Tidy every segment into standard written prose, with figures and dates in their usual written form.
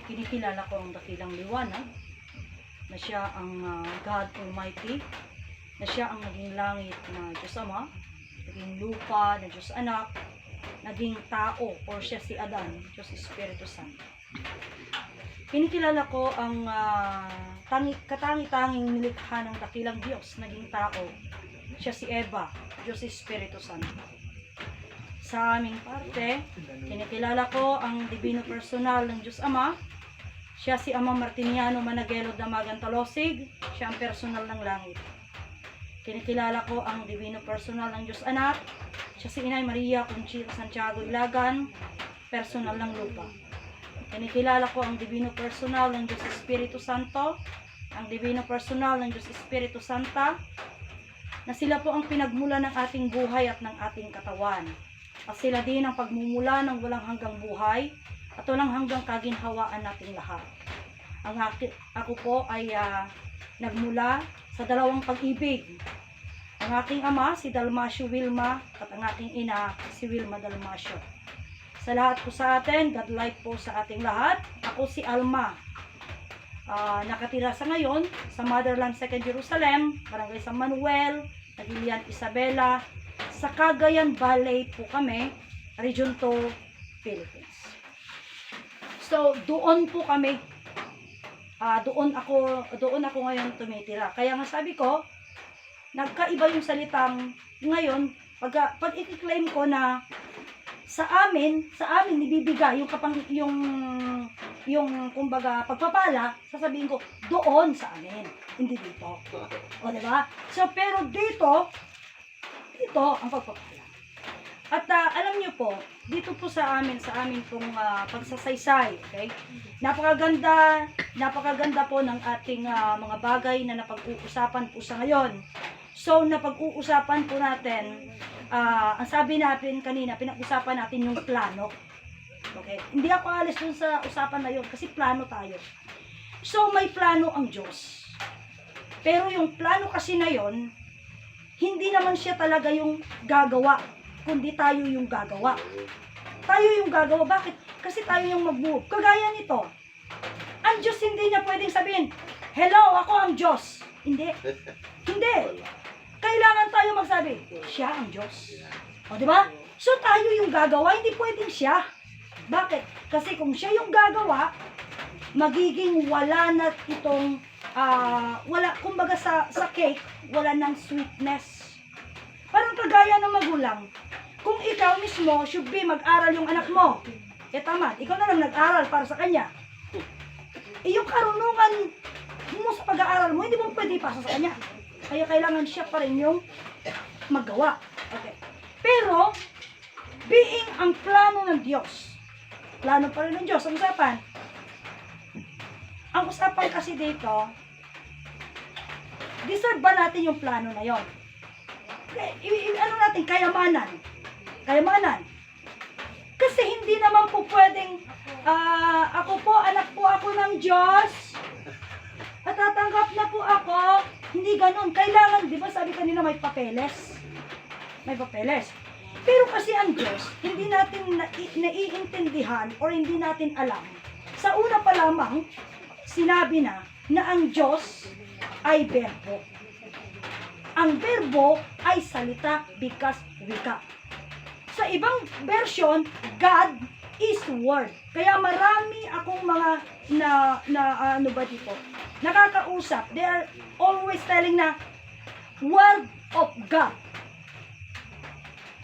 Kinikilala ko ang dakilang liwanag, na siya ang God Almighty, na siya ang naging langit na Diyos Ama, naging lupa na Diyos Anak, naging tao or siya si Adan, Diyos Espiritu Santo. Kinikilala ko ang katangi-tanging nilikha ng dakilang Diyos, naging tao, siya si Eva, Diyos Espiritu Santo. Sa aming parte, kinikilala ko ang divino personal ng Diyos Ama. Siya si Amang Martiniano Managello Damagan Talosig, siya ang personal ng langit. Kinikilala ko ang divino personal ng Diyos Anak. Siya si Inay Maria Conchita Santiago Ilagan, personal ng lupa. Kinikilala ko ang divino personal ng Diyos Espiritu Santo, ang divino personal ng Diyos Espiritu Santa, na sila po ang pinagmula ng ating buhay at ng ating katawan. At sila din ang pagmumula ng walang hanggang buhay at walang hanggang kaginhawaan nating lahat. Ako po ay nagmula sa dalawang pag-ibig. Ang aking ama, si Dalmasio Wilma, at ang aking ina, si Wilma Dalmasio. Sa lahat po sa atin, God light po sa ating lahat. Ako si Alma. Nakatira sa ngayon sa Motherland 2nd Jerusalem, Barangay San Manuel, Nagilian Isabela, sa Cagayan Valley po kami, Region 2, Philippines. So, doon po kami, doon ako ngayon tumitira. Kaya nga sabi ko, nagkaiba yung salitang ngayon, pag i-claim ko na sa amin ibibigay yung kumbaga pagpapala, sasabihin ko doon sa amin, hindi dito. O, diba? So, pero dito ang pagpapala. At alam nyo po, dito po sa amin pong pagsasaysay, okay? Napakaganda po ng ating mga bagay na napag-uusapan po sa ngayon. So, napag-uusapan po natin, ang sabi natin kanina, pinag-usapan natin yung plano. Okay? Hindi ako alis dun sa usapan na yun, kasi plano tayo. So, may plano ang Diyos. Pero yung plano kasi na yun, hindi naman siya talaga yung gagawa, kundi tayo yung gagawa. Tayo yung gagawa. Bakit? Kasi tayo yung mag-move. Kagaya nito, ang Diyos hindi niya pwedeng sabihin, hello, ako ang Diyos. Hindi. Hindi. Kailangan tayo magsabi, siya ang Diyos. O, diba? So, tayo yung gagawa, hindi pwedeng siya. Bakit? Kasi kung siya yung gagawa, magiging wala na itong kumbaga sa cake, wala ng sweetness. Parang kagaya ng magulang. Kung ikaw mismo, should be mag-aral yung anak mo. Tama, ikaw na lang nag-aral para sa kanya. Yung karunungan mo sa pag-aaral mo, hindi mo pwede ipasa sa kanya. Kaya kailangan siya pa rin yung maggawa. Okay. Pero, being ang plano ng Diyos, plano pa rin ng Diyos, ang usapan. Ang usapan kasi dito, deserve ba natin yung plano na yon? Ano natin, kayamanan. Kayamanan. Kasi hindi naman po pwedeng, anak po ako ng Diyos, at tatanggap na po ako. Hindi ganun. Kailangan, di ba sabi kanina may papeles? May papeles. Pero kasi ang Diyos, hindi natin naiintindihan or hindi natin alam. Sa una pa lamang, sinabi na ang Diyos ay berbo. Ang berbo ay salita, bikas, wika. Sa ibang version, God is word. Kaya marami akong mga nakakausap. They are always telling na word of God.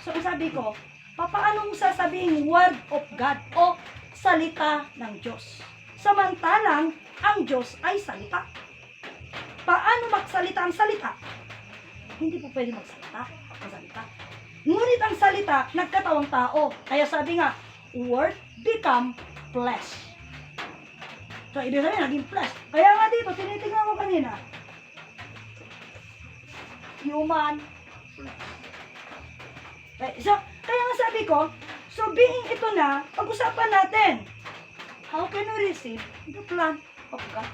So sabi ko, paano mo sasabihin word of God o salita ng Diyos? Samantalang ang Diyos ay salita. Paano magsalita ang salita? Hindi po pwede magsalita ang salita. Ngunit ang salita, nagkatawang tao. Kaya sabi nga, word become flesh. So, ibig sabihin, naging flesh. Kaya nga dito, tinitingnan ko kanina. Human. So, kaya nga sabi ko, so being ito na, pag-usapan natin. How can we receive the plan of God?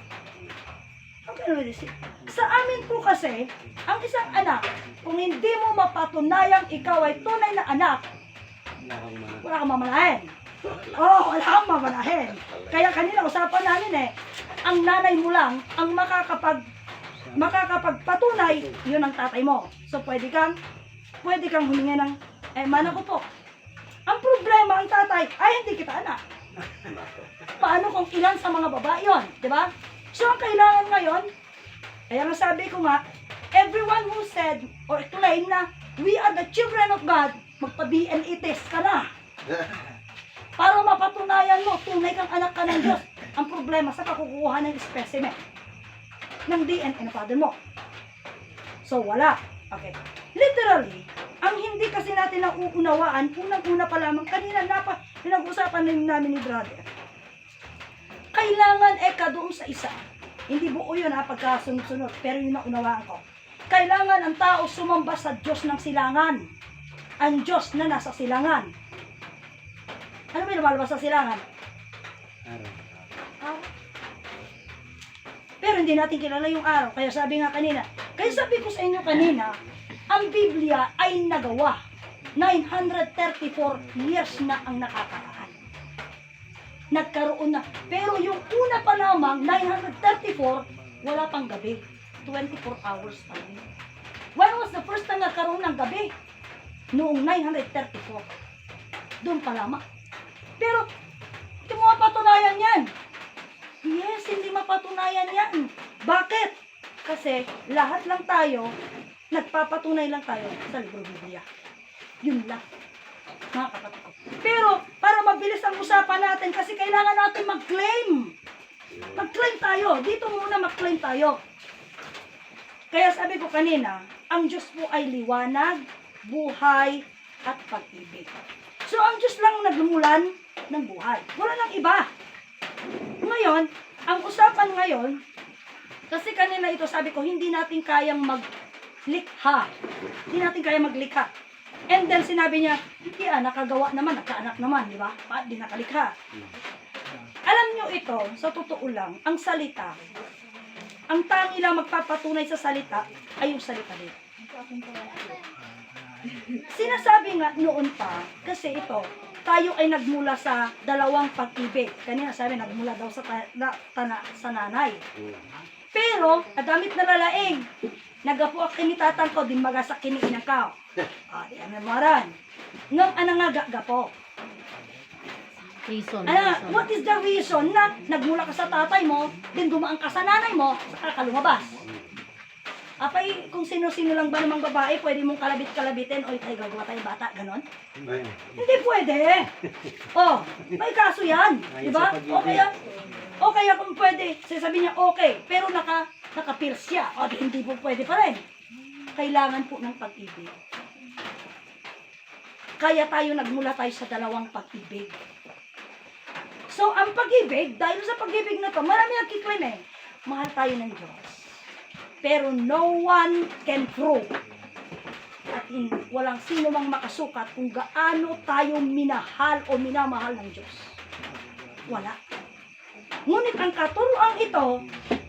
How can we receive? Sa amin po kasi, ang isang anak, kung hindi mo mapatunayang ikaw ay tunay na anak, wala kang mamalayan. Oh, wala kang mamanahin. Kaya kanina usapan namin ang nanay mo lang ang makakapagpatunay, yun ang tatay mo. So pwede kang humingi ng, mana ko po. Ang problema ang tatay, ay hindi kita anak. Paano kung ilan sa mga babae yun? Diba? So ang kailangan ngayon, kaya nga sabi ko nga, everyone who said or claim na we are the children of God, magpa-DNA test ka na. Para mapatunayan mo, tunay kang anak ka ng Diyos. Ang problema sa kakukuha ng specimen ng DNA na father mo. So, wala. Okay. Literally, ang hindi kasi natin nauunawaan, unang-una pa lamang, kanina pinag-usapan namin ni brother. Kailangan doon sa isa. Hindi buo yun pagkasunod-sunod, pero yun ang unawaan ko. Kailangan ang tao sumamba sa Diyos ng silangan. Ang Diyos na nasa silangan. Ano ba yung lumalabas sa silangan? Araw. Pero hindi natin kilala yung araw. Kaya sabi ko sa inyo kanina, ang Biblia ay nagawa. 934 years na ang nakakalaan. Nagkaroon na. Pero yung una pa lamang, 934, wala pang gabi. 24 hours pa rin. When was the first time nagkaroon ng gabi? Noong 934. Doon pa lamang. Pero, hindi mo mapatunayan yan. Yes, hindi mapatunayan yan. Bakit? Kasi lahat lang tayo, nagpapatunay lang tayo sa libro Biblia. Yun lang, mga kapatid ko. Pero, para mabilis ang usapan natin, kasi kailangan natin mag-claim. Mag-claim tayo. Dito muna mag-claim tayo. Kaya sabi ko kanina, ang Diyos po ay liwanag, buhay, at pag-ibig. So, ang Diyos lang nagmulan ng buhay. Wala nang iba. Ngayon, ang usapan ngayon, kasi kanina ito sabi ko, hindi natin kayang maglikha. Hindi natin kayang maglikha. And then sinabi niya, hindi nakagawa naman, nagkaanak naman, di ba? Di nakalikha. Alam niyo ito, sa totoo lang, ang salita, ang tangi lang magpapatunay sa salita, ay yung salita din. Sinasabi nga noon pa, kasi ito, tayo ay nagmula sa dalawang pag-ibig. Kanina sabi, nagmula daw sa nanay. Pero, adamit na lalaing, nagapo ak kinitatang ko, din magasak kiniinang ka. Di amemoran. Ngam anangagapo. Reason. What is the reason na nagmula ka sa tatay mo, din dumaan ka sa nanay mo, saka ka lumabas? Apay, kung sino-sino lang ba namang babae, pwede mong kalabit-kalabitin, o tayo gagawa tayo bata, ganon? Hindi pwede. May kaso yan. Diba? O kaya kung pwede, sasabihin niya okay, pero naka-pills siya. Hindi po pwede pa rin. Kailangan po ng pag-ibig. Kaya nagmula tayo sa dalawang pag-ibig. So, ang pag-ibig, dahil sa pag-ibig na to, marami nagkiklaim mahal tayo ng Diyos. Pero no one can prove at walang sino mang makasukat kung gaano tayo minahal o minamahal ng Diyos. Wala. Ngunit ang katuruan ito,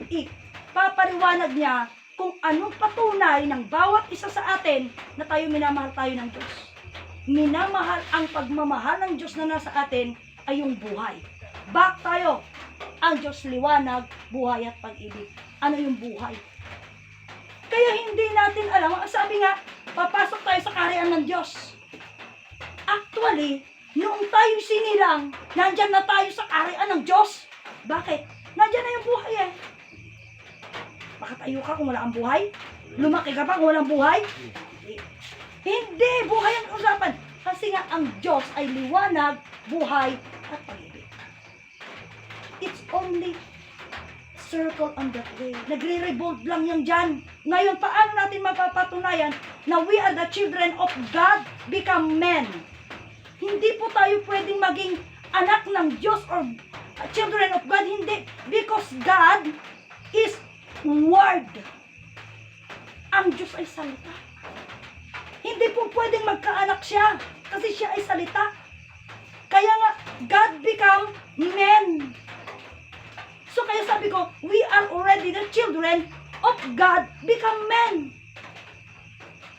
ipapaliwanag niya kung anong patunay ng bawat isa sa atin na tayo minamahal tayo ng Diyos. Minamahal, ang pagmamahal ng Diyos na nasa atin ay yung buhay. Back tayo. Ang Diyos liwanag, buhay at pag-ibig. Ano yung buhay? Kaya hindi natin alam. Sabi nga, papasok tayo sa kaharian ng Diyos. Actually, noong tayo sinilang, nandyan na tayo sa kaharian ng Diyos. Bakit? Nandyan na yung buhay Makatayo ka kung wala ang buhay? Lumaki ka pa kung walang buhay? Hindi, buhay ang usapan. Kasi nga ang Diyos ay liwanag, buhay, at pag-ibig. It's only circle on that way. Nagre-revolve lang yan dyan. Ngayon, paano natin mapapatunayan na we are the children of God become men? Hindi po tayo pwedeng maging anak ng Diyos or children of God. Hindi. Because God is Word. Ang Diyos ay salita. Hindi po pwedeng magkaanak siya kasi siya ay salita. Kaya nga, God become men. So kaya sabi ko, we are already the children of God become men.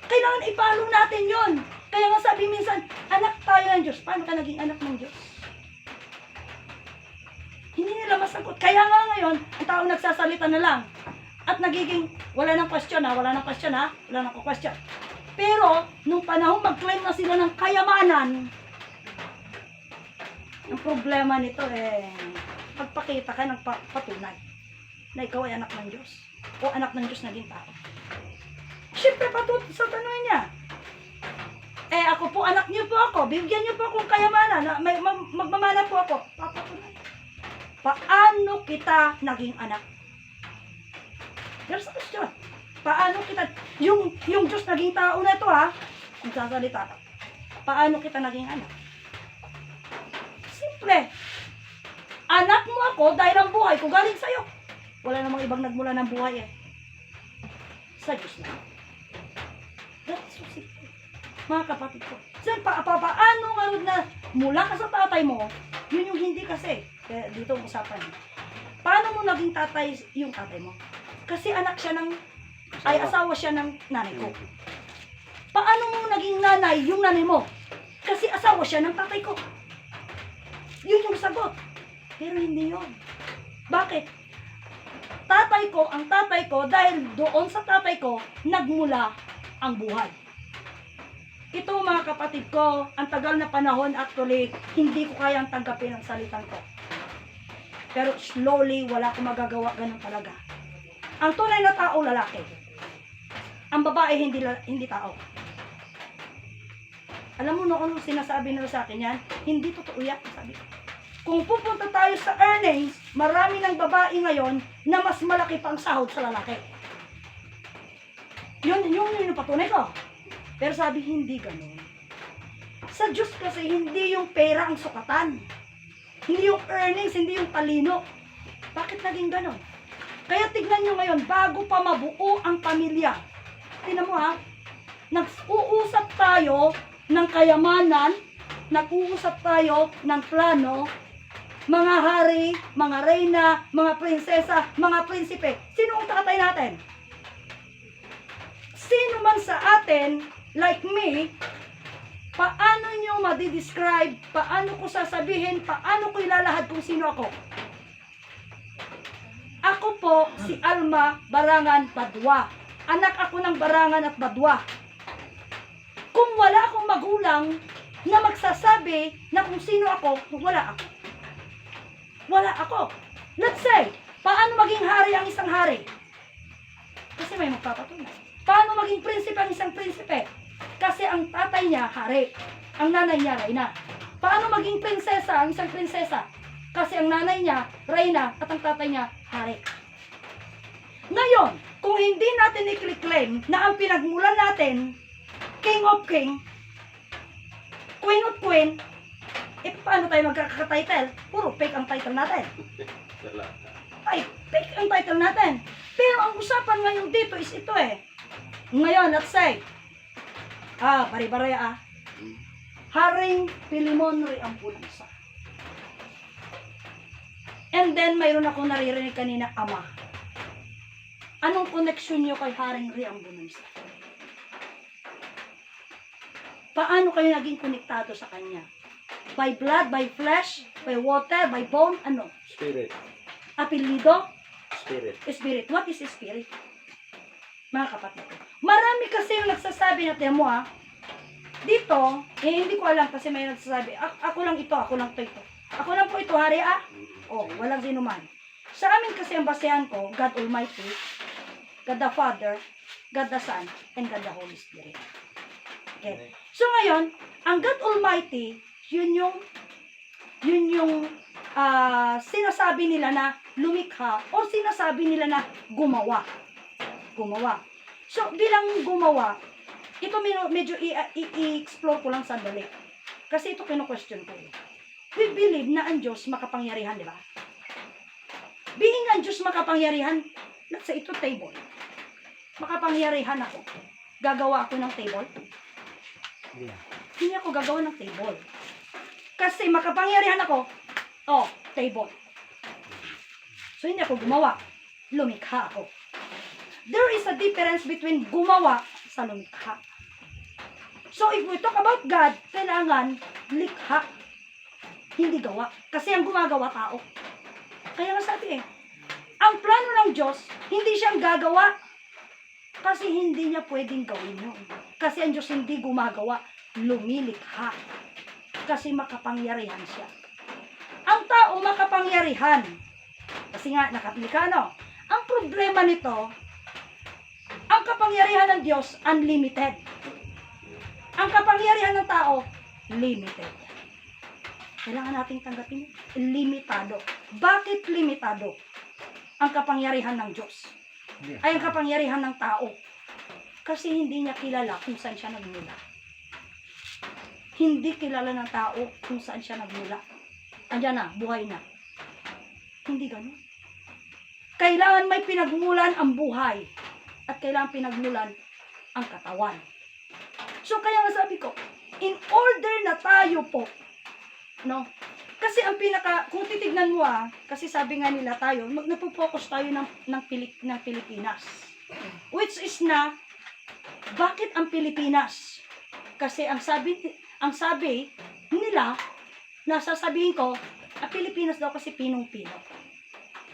Kailangan ipalo natin yon. Kaya nga sabi minsan, anak tayo ng Diyos. Paano ka naging anak ng Diyos? Hindi nila masagot. Kaya nga ngayon, ang tao nagsasalita na lang. At nagiging, wala nang question ha, wala nang question. Pero, nung panahon mag-claim na sila ng kayamanan, ang problema nito pagpakita ka ng patunay na ikaw ay anak ng Diyos. O anak ng Diyos naging tao. Siyempre, sa tanong niya, ako po, anak niyo po ako, bigyan niyo po akong kayamanan, magmamana po ako. Papatunay. Paano kita naging anak? There's a question. Paano kita, yung Diyos naging tao na ito ha, nagsasalita. Paano kita naging anak? Simple. Anak mo ako dahil ang buhay ko galing sa'yo. Wala namang ibang nagmula ng buhay sa Diyos na. That's so simple. Mga kapatid ko. Paano nga na mula ka sa tatay mo, yun yung hindi kasi. Kaya dito ang usapan. Paano mo naging tatay yung tatay mo? Kasi anak siya asawa siya ng nanay ko. Paano mo naging nanay yung nanay mo? Kasi asawa siya ng tatay ko. Yun yung sagot. Pero hindi yun. Bakit? Ang tatay ko, dahil doon sa tatay ko, nagmula ang buhay. Ito mga kapatid ko, ang tagal na panahon actually, hindi ko kayang tanggapin ang salitang ko. Pero slowly, wala akong magagawa, ganun talaga. Ang tunay na tao, lalaki. Ang babae, hindi tao. Alam mo noon, sinasabi nila sa akin yan, hindi totoo yan, sabi ko. Kung pupunta tayo sa earnings, marami ng babae ngayon na mas malaki pang sahod sa lalaki. Yun yung patunay ko. Pero sabi, hindi ganun. Sa Diyos kasi, hindi yung pera ang sukatan. Hindi yung earnings, hindi yung talino. Bakit naging ganun? Kaya tignan nyo ngayon, bago pa mabuo ang pamilya. Tignan mo ha, nag-uusap tayo ng kayamanan, nag-uusap tayo ng plano, mga hari, mga reyna, mga prinsesa, mga prinsipe. Sino ang tatay natin? Sino man sa atin, like me, paano nyo madidescribe, paano ko sasabihin, paano ko ilalahad kung sino ako? Ako po, si Alma Barangan Badwa. Anak ako ng Barangan at Badwa. Kung wala akong magulang na magsasabi na kung sino ako, wala ako. Wala ako. Let's say, paano maging hari ang isang hari? Kasi may magpapatunay. Paano maging prinsipe ang isang prinsipe? Kasi ang tatay niya, hari. Ang nanay niya, reyna. Paano maging prinsesa ang isang prinsesa? Kasi ang nanay niya, reyna, at ang tatay niya, hari. Ngayon, kung hindi natin i-claim na ang pinagmulan natin, king of king, queen of queen, paano tayo magkakatitle? Puro fake ang title natin. Fake ang title natin. Pero ang usapan ngayon dito is ito Ngayon, let's say, pare-pareha Haring Pilimon Riambulansa. And then, mayroon ako naririnig kanina, ama. Anong connection nyo kay Haring Riambulansa? Paano kayo naging konektado sa kanya? By blood, by flesh, by water, by bone, ano? Spirit. Apelido? Spirit. Spirit. What is spirit? Mga kapatid ko. Marami kasi yung nagsasabi na mo dito, hindi ko alam kasi may nagsasabi, ako lang ito. Ako lang po ito, hari walang sino man. Sa amin kasi ang basehan ko, God Almighty, God the Father, God the Son, and God the Holy Spirit. Okay. So ngayon, ang God Almighty, yun yung sinasabi nila na lumikha o sinasabi nila na gumawa. So, bilang gumawa, ito medyo i-explore ko lang sandali. Kasi ito kino-question ko. We believe na ang Diyos makapangyarihan, di ba? Being ang Diyos makapangyarihan, let's say ito table. Makapangyarihan ako. Gagawa ako ng table? Yeah. Hindi ako gagawa ng table. Kasi makapangyarihan ako, table. So, hindi ako gumawa. Lumikha ako. There is a difference between gumawa sa lumikha. So, if we talk about God, kailangan likha. Hindi gawa. Kasi ang gumagawa tao. Kaya nga sabi ang plano ng Diyos, hindi siyang gagawa. Kasi hindi niya pwedeng gawin yun. Kasi ang Diyos hindi gumagawa, lumilikha. Kasi makapangyarihan siya. Ang tao makapangyarihan. Kasi nga, nakaplikha, no? Ang problema nito, ang kapangyarihan ng Diyos, unlimited. Ang kapangyarihan ng tao, limited. Kailangan nating tanggapin, limitado. Bakit limitado? Ang kapangyarihan ng Diyos ay ang kapangyarihan ng tao. Kasi hindi niya kilala kung saan siya nagmula. Hindi kilala ng tao kung saan siya nagmula. Andiyan na, buhay na. Hindi ganun. Kailangan may pinagmulan ang buhay. At kailangan pinagmulan ang katawan. So kaya nga sabi ko, in order na tayo po, no? Kasi ang kung titignan mo kasi sabi nga nila tayo, nagpo-focus tayo ng Pilipinas. Which is na, bakit ang Pilipinas? Kasi ang sabi nila, nasasabihin ko, ang Pilipinas daw kasi pinong-pino.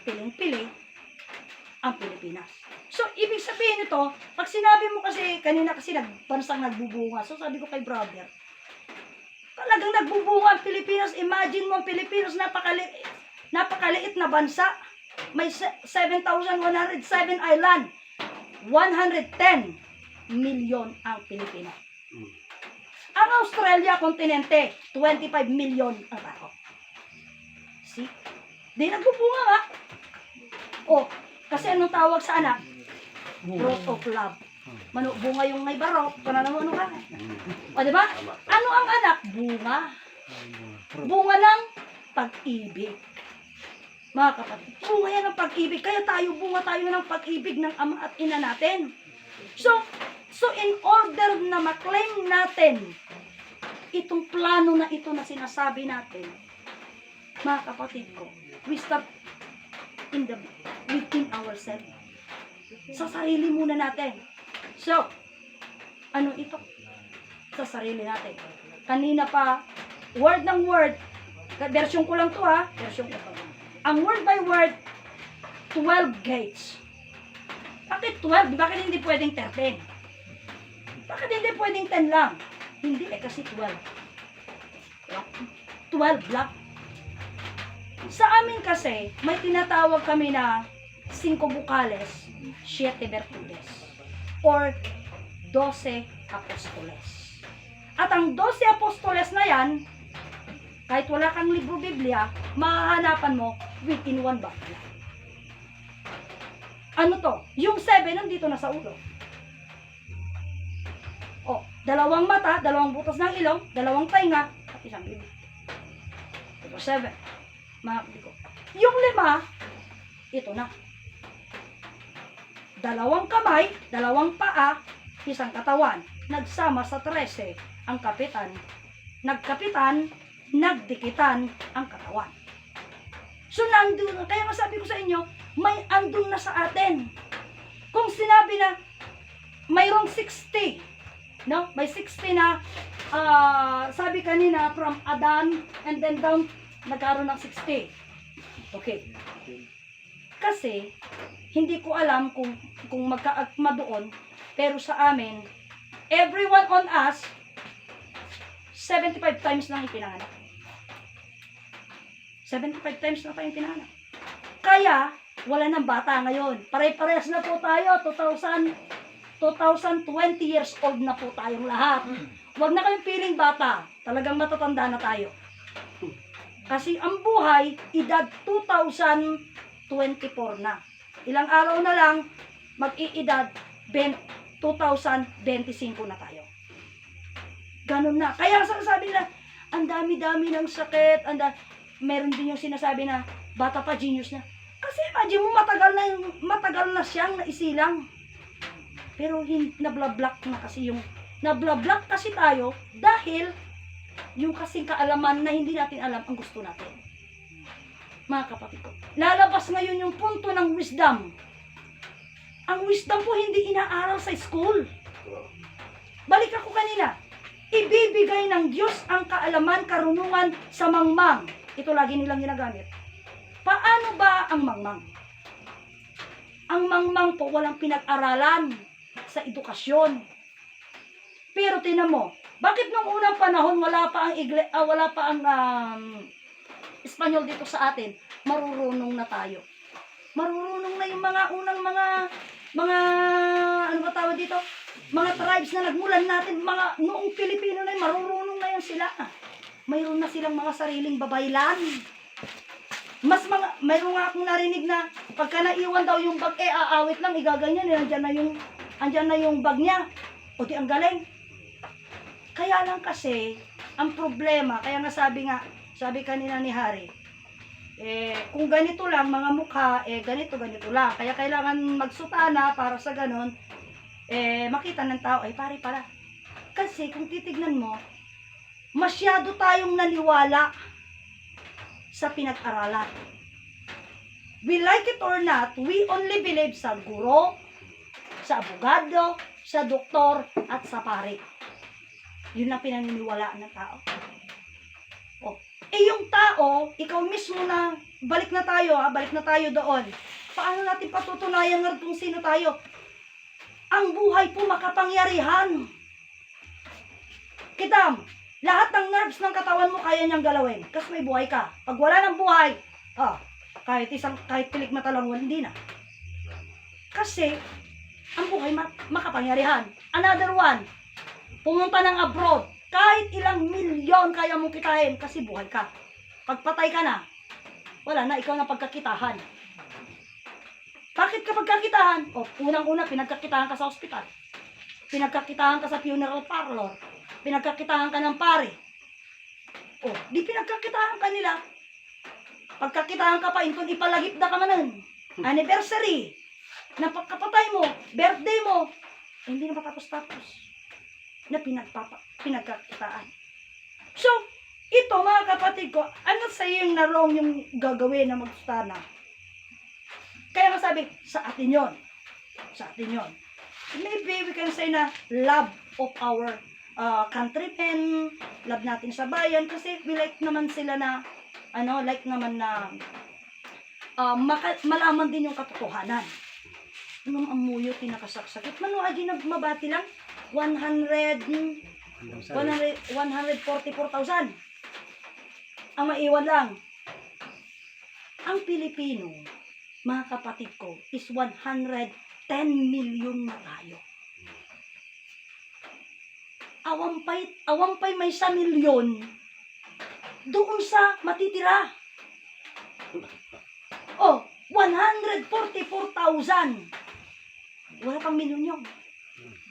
Piling-pili ang Pilipinas. So, ibig sabihin nito, pag sinabi mo kasi, kanina kasi bansang nagbubunga. So, sabi ko kay brother, talagang nagbubunga ang Pilipinas. Imagine mo ang Pilipinas, napakaliit na bansa. May 7,107 island. 110 million ang Pilipino. Ang Australia, kontinente, 25 million ang tao. See? Di nagbubunga nga. Oh, kasi anong tawag sa anak? Fruit of love. Bunga yung may barok. Ano ka? O, diba? Ano ang anak? Bunga. Bunga ng pag-ibig. Mga kapatid, bunga yan ng pag-ibig. Kaya bunga tayo ng pag-ibig ng ama at ina natin. So in order na maklaim natin itong plano na ito na sinasabi natin, mga kapatid ko, we start within ourselves. Sa sarili muna natin. So, ano ito? Sa sarili natin. Kanina pa, word ng word, version ko lang to version ko to. Ang word by word, 12 gates. Bakit 12? Bakit hindi pwedeng 13? Bakit hindi pwedeng 10 lang? Hindi kasi 12. 12 block. Sa amin kasi, may tinatawag kami na 5 bukales, 7 virtudes. Or 12 apostoles. At ang 12 apostoles na yan, kahit wala kang libro Biblia, mahahanapan mo within one Bible. Ano to? Yung 7 nandito na sa ulo. O, 2 mata, 2 butas ng ilong, 2 tainga, at isang bibig. Ito 7. Mga ko. Yung 5, ito na. 2 kamay, 2 paa, isang katawan. Nagsama sa 13 ang kapitan. Nagkapitan, nagdikitan ang katawan. So nandun, kaya nga sabi ko sa inyo, may andun na sa atin. Kung sinabi na mayroong 60, no? May 60 na sabi kanina from Adan and then down nagkaroon ng 60. Okay. Kasi hindi ko alam kung magkaagma doon, pero sa amin everyone on us 75 times lang ipinanganak. 75 times na tayong pinanganak. Kaya, wala nang bata ngayon. Pare-parehas na po tayo. 2020 years old na po tayong lahat. Huwag na kayong piling bata. Talagang matatanda na tayo. Kasi ang buhay, edad 2024 na. Ilang araw na lang, mag-iedad 2025 na tayo. Ganun na. Kaya sabi nila, ang dami-dami ng sakit, meron din yung sinasabi na bata pa genius na. Kasi imagine mo matagal na siyang naisilang. Pero nablablock na kasi nablablock kasi tayo dahil yung kasing kaalaman na hindi natin alam ang gusto natin. Mga kapatid ko, lalabas ngayon yung punto ng wisdom. Ang wisdom po hindi inaaral sa school. Balik ako kanina. Ibibigay ng Diyos ang kaalaman, karunungan sa mangmang. Ito lagi nilang ginagamit. Paano ba ang mangmang? Ang mangmang po walang pinag-aralan sa edukasyon. Pero tinan mo, bakit nung unang panahon wala pa ang Espanyol dito sa atin? Marurunong na tayo. Marurunong na yung mga unang mga ano ba tawag dito? Mga tribes na nagmulan natin, mga noong Pilipino na yun, marurunong na yan sila. Mayroon na silang mga sariling babaylan. Mayroon nga akong narinig na pagka naiwan daw yung bag, aawit lang, igaganyan, andyan na yung bag niya. O di ang galing. Kaya lang kasi, ang problema, kaya nga sabi kanina ni Hari, kung ganito lang, mga mukha, ganito lang. Kaya kailangan magsutana para sa ganon, makita ng tao, pare pala. Kasi kung titignan mo, masyado tayong naniwala sa pinag-aralan. We like it or not, we only believe sa guro, sa abogado, sa doktor, at sa pare. Yun lang pinaniniwalaan ng tao. Yung tao, ikaw mismo na, balik na tayo doon. Paano natin patutunayan nga kung sino tayo? Ang buhay po makapangyarihan. Kitam, lahat ng nerves ng katawan mo kaya niyang galawin. Kasi may buhay ka. Pag wala ng buhay, kahit pilik mata lang, hindi na. Kasi, ang buhay makapangyarihan. Another one, pumunta ng abroad. Kahit ilang milyon kaya mong kitahin kasi buhay ka. Pagpatay ka na, wala na, ikaw na pagkakitahan. Bakit ka pagkakitahan? Unang-una, pinagkakitahan ka sa ospital. Pinagkakitahan ka sa funeral parlor. Pinagkakitahan ka ng pare. Di pinagkakitahan ka nila. Pagkakitahan ka pa, inton ipalagip na ka manan. Anniversary. Na pagkapatay mo, birthday mo, hindi na matapos-tapos. Na pinagkakitaan. So, ito mga kapatid ko, ano sa yung narong yung gagawin na magsutana? Kaya nga sabi, sa atin yon. Sa atin yon. Maybe we can say na love of our countrymen, love natin sa bayan, kasi we like naman sila na, malaman din yung katotohanan. Nung amuyo, tinakasaksakit. Manuagi na mabati lang, 144,000. Ang maiwan lang. Ang Pilipino, mga kapatid ko, is 110 million na tayo. Awampay may 1 milyon doon sa matitira. 144,000. Wala pang milyon yun.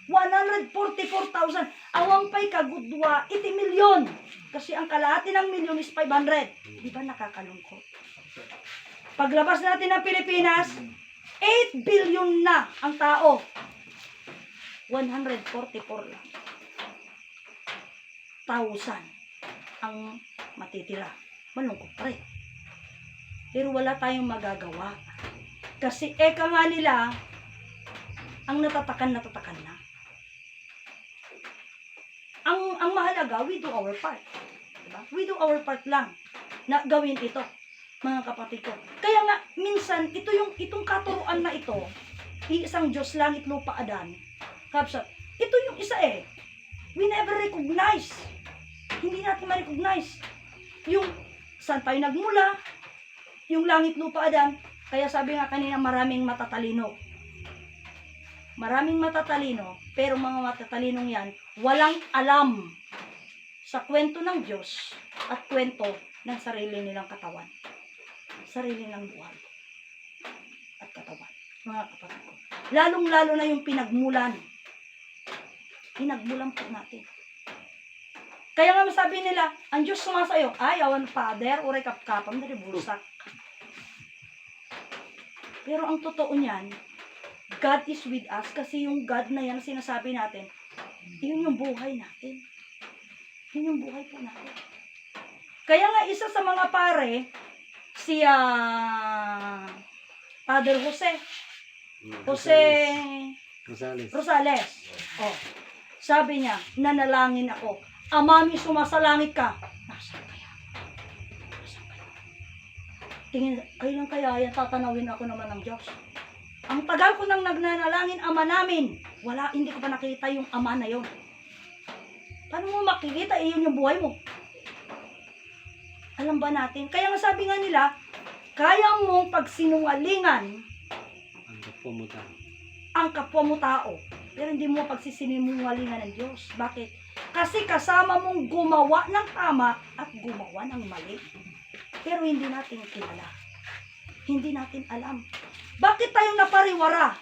144,000. Awampay kagudwa, 80 milyon. Kasi ang kalahati ng milyon is 500. Di ba nakakalungkot? Paglabas natin ng Pilipinas, 8 billion na ang tao. 144 lang. 1,000 ang matitira. Malungkot pa rin. Pero wala tayong magagawa. Kasi eka nga nila, ang natatakan na. Ang mahalaga, we do our part. Diba? We do our part lang na gawin ito, mga kapatid ko. Kaya nga, minsan, itong katuruan na ito, iisang Diyos, langit, lupa, adan, kapsat, ito yung isa we never recognize. Hindi natin ma-recognize. Yung saan tayo nagmula, yung langit, lupa, adan, kaya sabi nga kanina, maraming matatalino. Maraming matatalino, pero mga matatalinong yan, walang alam sa kwento ng Diyos at kwento ng sarili nilang katawan. Sarili ng buhay at katawan. Mga kapatid ko. Lalong-lalo na yung pinagmulan. Pinagmulan po natin. Kaya nga masabi nila, ang Diyos sumasayo, awan Father, uray kapkapam, dari bulsak. Pero ang totoo niyan, God is with us kasi yung God na yan sinasabi natin, yun yung buhay natin. Yun yung buhay po natin. Kaya nga isa sa mga pare, si Father Rosales. Sabi niya, nanalangin ako. Amami, sumasalangit ka. Nasaan kaya? tingin, kailan kaya yan tatanawin ako naman ng Diyos? Ang tagal ko nang nagnanalangin, Ama namin, hindi ko pa nakita yung Ama na yon. Paano mo makikita? Yun yung buhay mo. Alam ba natin? Kaya nga sabi nga nila, kaya mong pagsinungalingan Ang kapumutan. ang kapwa mo tao, pero hindi mo pagsisinungalingan ng Diyos. Bakit? Kasi kasama mong gumawa ng tama at gumawa ng mali. Pero hindi natin kilala. Hindi natin alam. Bakit tayo napariwara?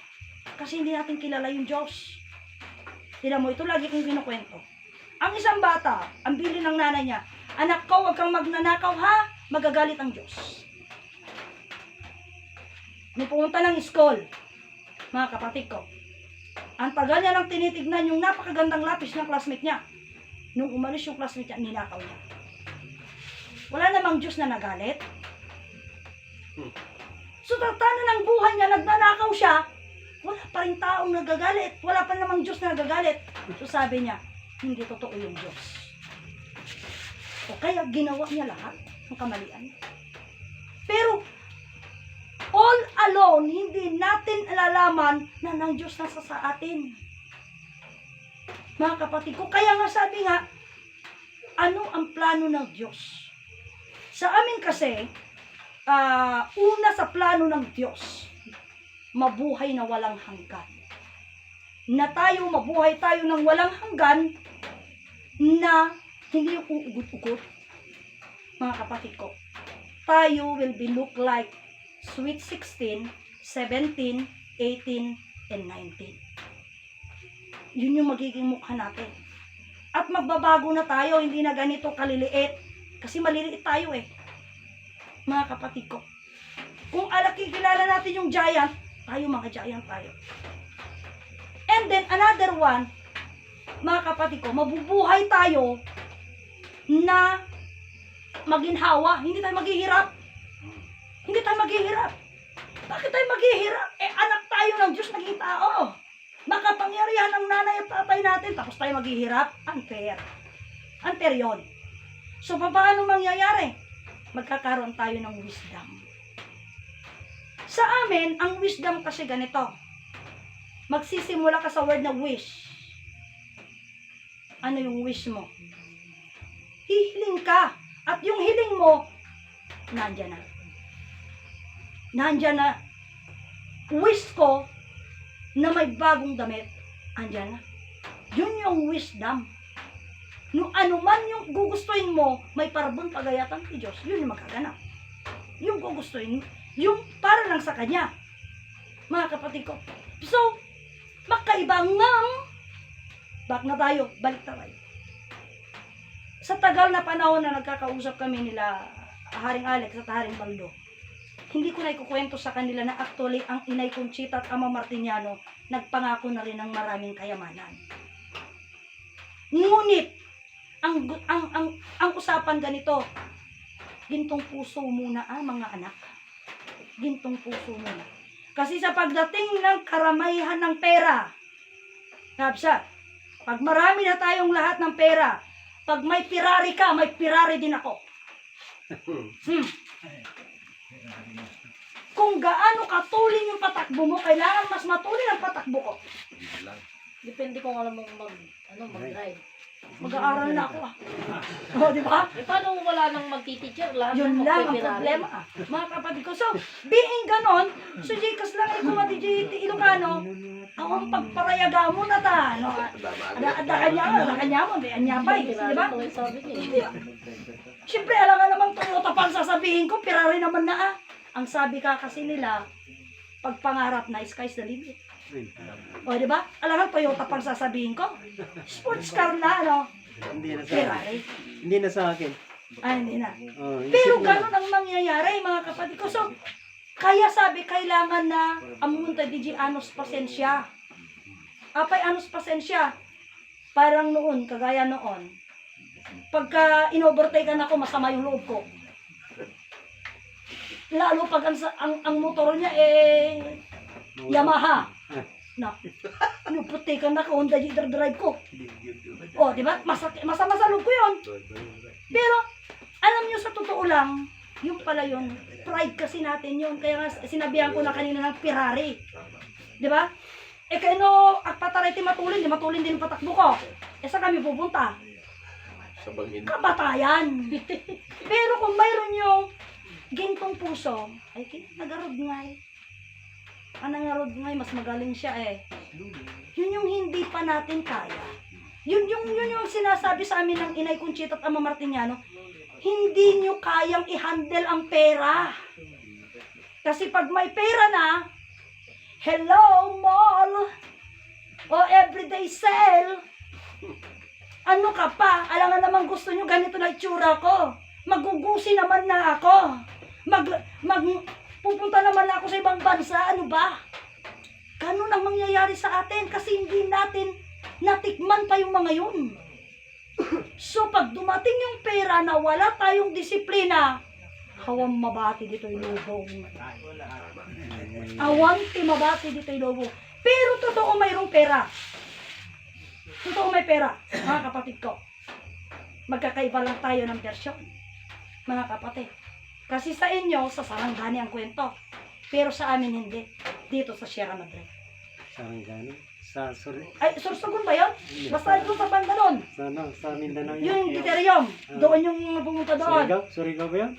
Kasi hindi natin kilala yung Diyos. Tignan mo, ito lagi kong kinukwento. Ang isang bata, ang bili ng nanay niya, anak ko, huwag kang magnanakaw ha, magagalit ang Diyos. Nung pumunta ng school, mga kapatid ko, ang tagal niya nang tinitignan yung napakagandang lapis ng classmate niya. Nung umalis yung classmate niya, ninakaw niya. Wala namang Diyos na nagalit. So, tatana ng buhay niya, nagnanakaw siya, wala pa rin taong nagagalit. Wala pa namang Diyos na nagagalit. So, sabi niya, hindi totoo yung Diyos. O kaya ginawa niya lahat ng kamalian. Pero, all alone, hindi natin alalaman na ng Diyos nasa sa atin. Mga kapatid ko, kaya nga sabi nga, ano ang plano ng Diyos? Sa amin kasi, una sa plano ng Diyos, mabuhay na walang hanggan. Na tayo, mabuhay tayo ng walang hanggan, na hindi yung uugot-ugot. Mga kapatid ko, tayo will be look like sweet 16, 17, 18, and 19. Yun yung magiging mukha natin. At magbabago na tayo, hindi na ganito kaliliit. Kasi maliliit tayo eh. Mga kapatid ko. Kung kilala natin yung giant, tayo mga giant tayo. And then another one, mga kapatid ko, mabubuhay tayo na maginhawa. Hindi tayo maghihirap. Hindi tayo maghihirap. Bakit tayo maghihirap? Anak tayo ng Diyos, naging tao. Makapangyarihan ng nanay at tatay natin, tapos tayo maghihirap. Unfair. Unfair yun. So, paano mangyayari? Magkakaroon tayo ng wisdom. Sa amin, ang wisdom kasi ganito. Magsisimula ka sa word na wish. Ano yung wish mo? Hihiling ka. At yung hiling mo, nandyan na. Nandyan na. Wish ko na may bagong damit, andyan na. Yun yung wisdom. No ano man yung gugustuhin mo, may parabon pagayatan ni Diyos, yun yung magkaganap. Yung gugustuhin, yung para lang sa Kanya. Mga kapatid ko. So, magkaibang back na tayo, balik na tayo. Sa tagal na panahon na nagkakausap kami nila Haring Alex at Haring Baldo, hindi ko na ikukwento sa kanila na actually ang Inay Conchita at Ama Martiniano nagpangako na rin ng maraming kayamanan. Ngunit, ang usapan ganito, gintong puso muna mga anak. Gintong puso muna. Kasi sa pagdating ng karamihan ng pera, kapsa, pag marami na tayong lahat ng pera, pag may Ferrari ka, may Ferrari din ako. Kung gaano katulin yung patakbo mo, kailangan mas matulin ang patakbo ko. Depende kung alam mong mag-drive. Mag-aaral na ako O, di ba? Paano wala nang magtiteacher? Lahat Yun ng lang ang magpipirari. problema. Mga kapatid ko. So, being ganon, so Jcas lang ay kumati Ilocano, ako ang pagparayaga mo na ta. No? Ada kanya mo, di anyabay. Di ba? Ito yung sabi niya. Siyempre, alam nga namang Toyota pang sasabihin ko, Ferrari naman na Ang sabi ka kasi nila, pag pangarap na, sky's the limit. O, di ba? Alam nga, Toyota pang sasabihin ko. Sports car na, ano? Hindi na sa akin. Ferrari. Hindi na sa akin. Ay, hindi na. Oh, Pero isip na. ganun ang mangyayari, mga kapatid ko. So, kaya sabi, kailangan na amunta DJ anos pasensya. Apay anos pasensya. Parang noon, kagaya noon. Pagka in-overtake ako, masama yung loob ko. Lalo pag ang motor niya Yamaha. Na, inuputikan na ko, Honda Drive ko. O, di ba? Masama sa loob ko yun. Pero, alam nyo sa totoo lang, Yung pala yun, pride kasi natin yun. Kaya nga sinabihan ko na kanina ng Ferrari. Di ba? Eh kaya no, pataray ti matulin, di matulin din patakbo ko. Eh saan kami pupunta? Sa bangin. Kabatayan. Pero kung mayroon yung gintong puso, ay nagarod nga eh. Nangarod nga eh, mas magaling siya eh. Yun yung hindi pa natin kaya. Yun yung sinasabi sa amin ng Inay Conchita at Ama Martiniano, hindi nyo kayang i-handle ang pera. Kasi pag may pera na, hello mall, o everyday sale, ano ka pa? Alam nga naman gusto nyo ganito na itsura ko. Magugusi naman na ako. Pupunta naman na ako sa ibang bansa. Ano ba? Ganun ang mangyayari sa atin kasi hindi natin natikman pa yung mga yun. So, pag dumating yung pera na wala tayong disiplina, hawang mabati dito yung lubong. Awang mabati dito yung lubong. Pero totoo mayroong pera. Totoo may pera, mga kapatid ko. Magkakaiba lang tayo ng bersyon, mga kapatid. Kasi sa inyo, sa Sarangani ang kwento. Pero sa amin hindi. Dito sa Sierra Madre. Sarangani? Sa Ay, Sorsogon ba yun? Basta doon sa banda doon. sa Mindanao Yung Giterium. Doon yung pumunta doon. Surigao ba yan?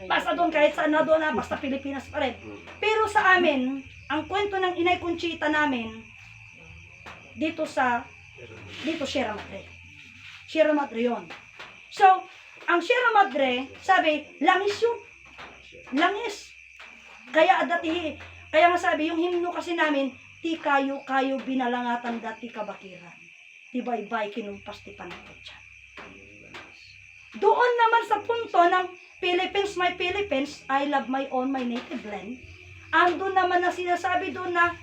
Basta doon kahit saan na doon na, basta Pilipinas pa rin. Pero sa amin, ang kwento ng Inay Conchita namin, dito Sierra Madre. Sierra Madre yun. So, ang Sierra Madre, sabi, langis yun. Langis. Kaya nga sabi, yung himno kasi namin, ti kayo binalangatan dati kabakiran. Ti baybay kinumpas ti panakot siya. Doon naman sa punto ng Philippines, my Philippines, I love my own, my native land. Andun naman na sinasabi doon na,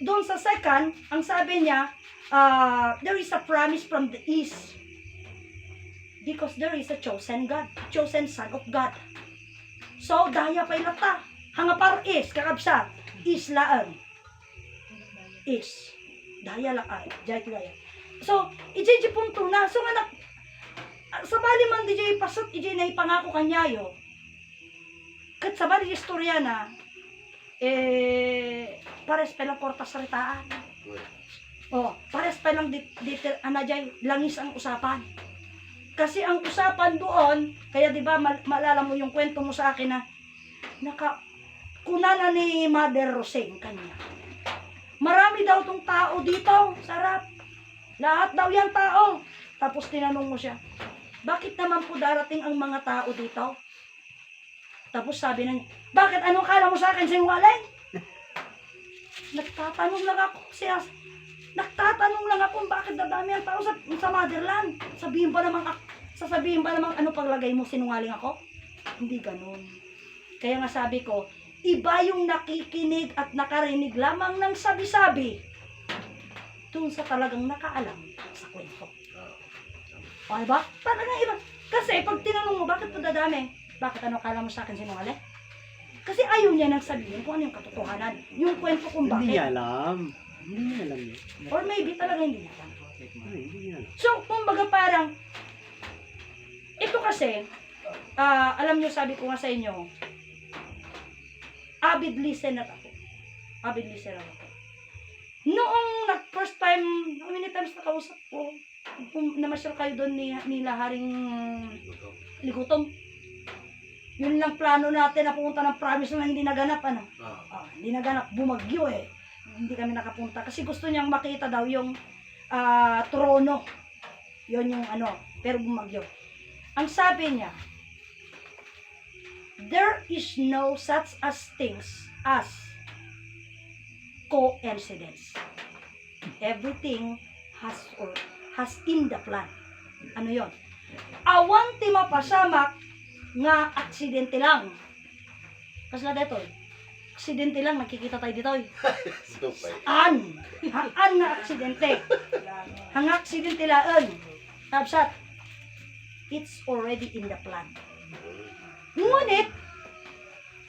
doon sa second, ang sabi niya, there is a promise from the east. Because there is a chosen God, chosen son of God. So, daya pa'y lata. Hangapar is, kakabsa, islaan. Is. Daya lang ay, daya. So, ijay punto na. So, nga sa bali man DJ pasot, ijay na ipangako kanyayo. Kat sa bali istorya na, pares pa lang korta sa ritaan. Pares pa lang langis ang usapan. Kasi ang usapan doon, kaya di ba maalala mo yung kwento mo sa akin na kunana ni Mother Roseng kanya. Marami daw tong tao dito, sarap. Lahat daw yan tao. Tapos tinanong mo siya, bakit naman po darating ang mga tao dito? Tapos sabi na niya, bakit anong kala mo sa akin sinungaling? Nagtatanong lang ako bakit dadami ang tao sa motherland. Sasabihin ba namang ano paglagay mo sinungaling ako? Hindi ganun. Kaya nga sabi ko, iba yung nakikinig at nakarinig lamang ng sabi-sabi dun sa talagang nakaalam sa kwento. O diba? Talagang iba. Kasi pag tinanong mo, bakit po dadami? Bakit ano kala mo sa akin sinungaling? Kasi ayaw niya nang sabihin kung ano yung katotohanan. Yung kwento kung bakit. Hindi niya alam. Hindi niya alam yun. Or maybe talaga hindi niya alam. Hindi niya alam. So, kumbaga parang, ito kasi, alam niyo sabi ko nga sa inyo, avid listener ako. Noong first time, how many times nakausap ko, kung namasyal kayo doon nila Haring Ligutom. Yun lang plano natin na pumunta ng promise na hindi naganap, ano? Hindi naganap, bumagyo eh. Hindi kami nakapunta kasi gusto niyang makita daw yung trono. Yun yung ano, pero bumagyo. Ang sabi niya, there is no such as things as coincidence. Everything has in the plan. Ano yon? Awan ti mapasamak nga aksidente lang. Kasi na dito, aksidente lang, nakikita tayo dito. Haan nga aksidente. Ang aksidente lang. Tapsat, it's already in the plan. Ngunit,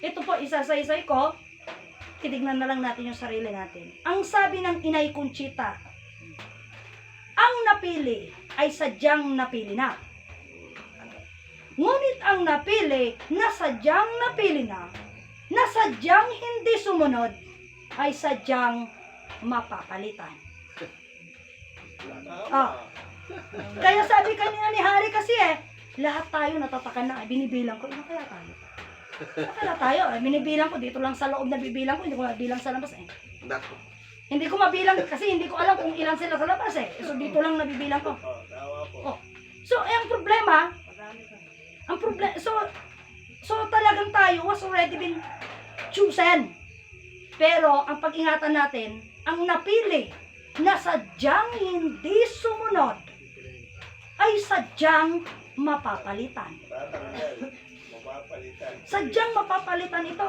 ito po, isa-isa-isay ko, titignan na lang natin yung sarili natin. Ang sabi ng Inay Conchita, ang napili ay sadyang napili na. Ngunit ang napili, na sadyang napili na sadyang hindi sumunod, ay sadyang mapapalitan. Ah. Kaya sabi kanina ni Hari kasi lahat tayo natatakan na, binibilang ko, kaya tayo. Kaya tayo, binibilang ko, dito lang sa loob na bibilang ko, hindi ko mabilang sa labas Nako. Hindi ko mabilang kasi hindi ko alam kung ilan sila sa labas So dito lang nabibilang ko. Oh. So ang problema, so talagang tayo was already been chosen. Pero ang pag-ingatan natin, ang napili na sadyang hindi sumunod ay sadyang mapapalitan. Sadyang mapapalitan ito.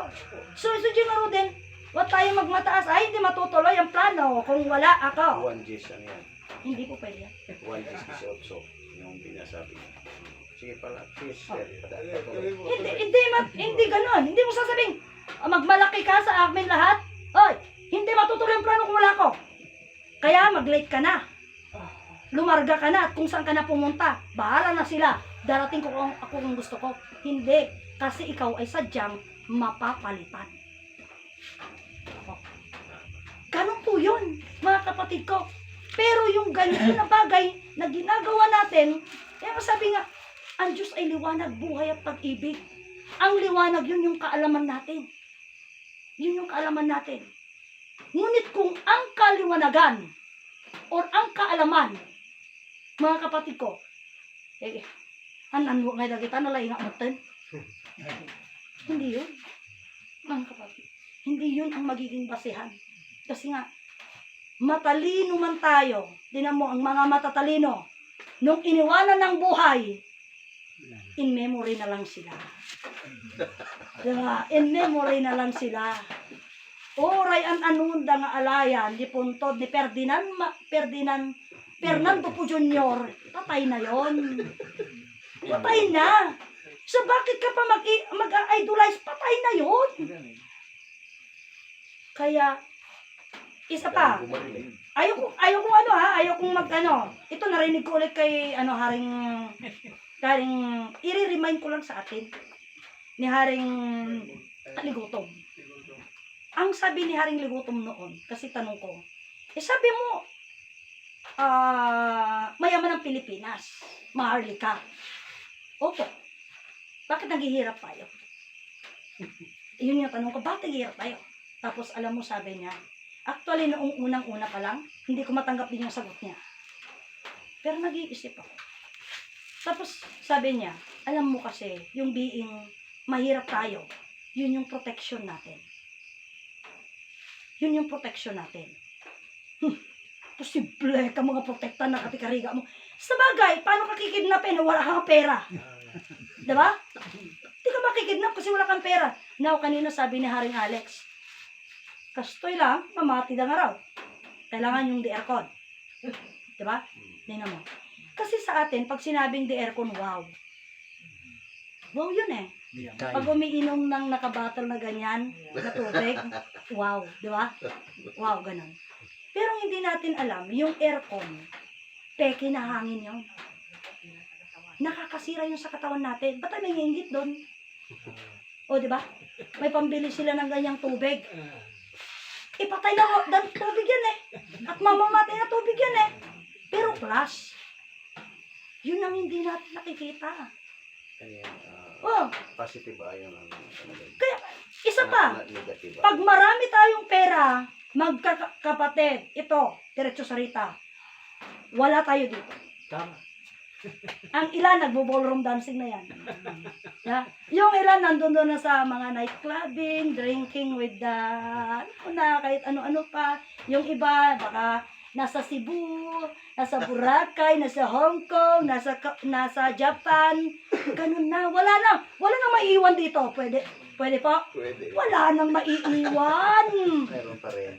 So siguro din, huwag tayo magmataas, ay hindi matutuloy ang plano kung wala ako. 1 Gs ano yan? Hindi po pwede yan. 1 Gs is also yung binasabi niya. Sige pala, please. Hindi ganon. Hindi mo sasabing, magmalaki ka sa amin lahat. Oy, hindi matutuloy ang plano kung wala ako. Kaya mag-late ka na. Lumarga ka na at kung saan ka na pumunta. Bahala na sila. Darating ko kung ako kung gusto ko. Hindi. Kasi ikaw ay sadyang mapapalitan. Ganon po yun, mga kapatid ko. Pero yung ganito na bagay na ginagawa natin, sabi nga, ang Diyos ay liwanag, buhay at pag-ibig. Ang liwanag, yun yung kaalaman natin. Yun yung kaalaman natin. Ngunit kung ang kaliwanagan or ang kaalaman, mga kapatid ko, anan nga kita nalaing natin. Hindi yun, mga kapatid. Hindi yun ang magiging basehan. Kasi nga, matalino man tayo. Tinan mo, ang mga matatalino, nung iniwanan ng buhay, in memory na lang sila. Diba? In memory na lang sila. Oray an anunda nga alayan, di puntod ni Fernando po Jr., patay na yon. Patay na. So bakit ka pa mag-idolize? Patay na yon. Kaya, isa pa, ayokong ito narinig ko ulit kay Haring i-remind ko lang sa atin ni Haring Ligutom. Ang sabi ni Haring Ligutom noon, kasi tanong ko, sabi mo, mayaman ang Pilipinas, maharlika. Opo, bakit naghihirap tayo? Yun yung tanong ko, bakit naghihirap tayo? Tapos alam mo, sabi niya, actually noong unang-una pa lang, hindi ko matanggap din yung sagot niya. Pero nag-iisip ako. Tapos sabi niya, alam mo kasi, yung being mahirap tayo, yun yung protection natin. Yun yung protection natin. Posible ka mga protektan na katikariga mo. Sa bagay, paano ka kikidnapin na wala kang pera? Diba? Hindi ka makikidnap kasi wala kang pera. Now, kanina sabi ni Haring Alex, kastoy lang, mamati na nga raw. Kailangan yung aircon. Diba? Tingnan mo. Kasi sa atin, pag sinabing aircon, wow. Wow yun Pag umiinom ng nakabattle na ganyan, na tubig, wow. Diba? Wow, ganun. Pero hindi natin alam, yung aircon, peke na hangin yun. Nakakasira yun sa katawan natin. Ba't may ingit doon? O, diba? May pambili sila ng ganyang tubig. Ipatay na tubig yan At mamamatay na tubig yan Pero plus, yun ang hindi natin nakikita. Positive ayon ang Kaya, isa pa, negative. pag marami tayong pera, magkakapatid, ito, diretso sa Rita, wala tayo dito. Tama. Ang ilan, nagbo-ballroom dancing na yan. Yung ilan, nandun doon na sa mga nightclubbing, drinking with the, kahit ano-ano pa. Yung iba, baka nasa Cebu, nasa Boracay, nasa Hong Kong, nasa Japan. Ganun na. Wala nang maiiwan dito. Pwede po? Pwede. Wala nang maiiwan. Meron pa rin.